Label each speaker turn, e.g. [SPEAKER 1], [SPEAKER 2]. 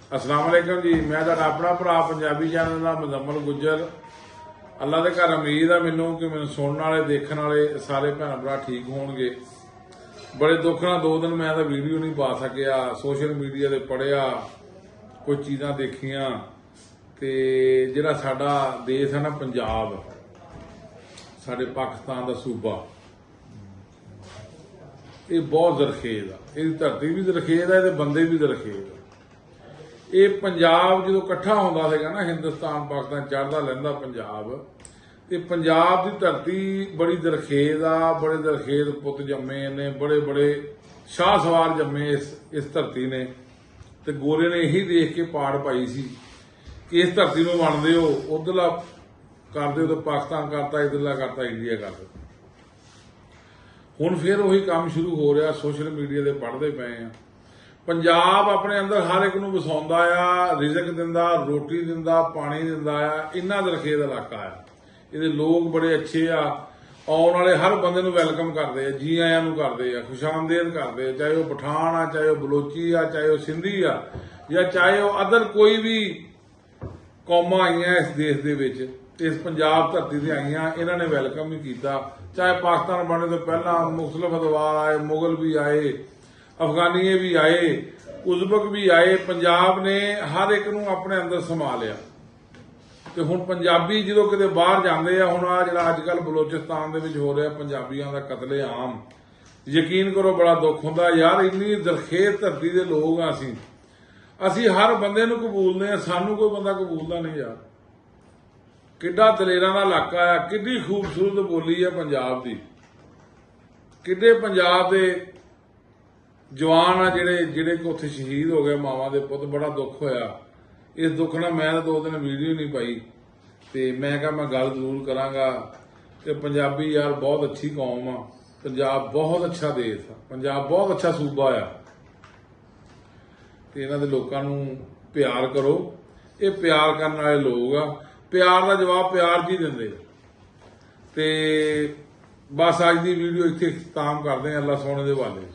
[SPEAKER 1] अस्सलाम वालेकुम जी। मैं तुहाडा अपना भरा पंजाबी चैनल का मुजम्मल गुज्जर। अल्लाह के घर उम्मीद है मैनू कि मैनू सुनने वाले देखने वाले सारे भैन भरा ठीक होणगे। बड़े दुख नाल 2 दिन मैं वीडियो नहीं पा सकिया। सोशल मीडिया ते पढ़िया, कुछ चीज़ां देखियां ते जिहड़ा साडा देश है ना पंजाब, साडे पाकिस्तान का सूबा, ये बहुत जरखेज आ। इसकी धरती भी जरखेज है, बंदे भी जरखेज आ। ये पंजाब जो इकट्ठा होंदा सीगा ना, हिंदुस्तान पाकिस्तान चढ़दा लहिंदा पंजाब, ते पंजाब की धरती बड़ी दरखेज आ। बड़े दरखेज पुत जम्मे ने, बड़े बड़े शाह सवार जम्मे इस धरती ने। ते गोरे ने यही देख के पाड़ पाई सी कि इस धरती में वंडदे हो, उधरला करदे हो तो पाकिस्तान करता, इधरला करता इंडिया करता। हुण फिर उही काम शुरू हो रहा। सोशल मीडिया ते पढ़ते पे आ। पंजाब अपने अंदर हर एक नूं वसाउंदा आ, रिजक दिंदा, रोटी दिंदा, पानी दिंदा आ। इन्ना दरखेज इलाका आ। इहदे लोग बड़े अच्छे आ। आउण वाले हर बंदे नूं वैलकम करदे आ, जी आयां नूं करदे आ, खुशामदेद करदे आ। चाहे वह पठान आ, चाहे वह बलोची आ, चाहे वह सिंधी आ, या चाहे वह अदर कोई भी कौमां आईयां इस देश दे विच, इस पंजाब धरती ते आईयां, इन्हां ने वैलकम भी कीता। चाहे पाकिस्तान बनने तो पहला मुखतलिफ अदवार आए, मुगल भी आए, अफगानीए भी आए, उज़बक भी आए। पंजाब ने हर एक नूं अपने अंदर समा लिया। ते हुण पंजाबी जो किते बाहर जांदे आ, हुण आ जिहड़ा अजकल बलोचिस्तान दे विच हो रहा पंजाबियों का कतलेआम, यकीन करो बड़ा दुख हुंदा यार। इन्नी दरखेज धरती दे लोग आ असीं हर बंदे नूं कबूलदे आ, सानूं कोई बंदा कबूलदा नहीं यार। किड्डा दलेरां दा इलाका आ, किड्डी खूबसूरत बोली है पंजाब दी, किड्डे पंजाब दे जवान आ जिहड़े जिहड़े कि उत्थे शहीद हो गए, मावां दे पुत्त। बड़ा दुख होया। इस दुख नाल मैं 2 दिन वीडियो नहीं पाई, ते मैं कहा मैं गल जरूर करांगा। ते पंजाबी यार बहुत अच्छी कौम आ। पंजाब बहुत अच्छा देश आ, पंजाब बहुत अच्छा सूबा आ। ते इन्हां दे लोकां नूं प्यार करो। ये प्यार करने वाले लोग आ। प्यार का जवाब प्यार जी दिंदे। ते बस अज की वीडियो इत्थे खत्म करदे। अल्लाह सोने दे वाले।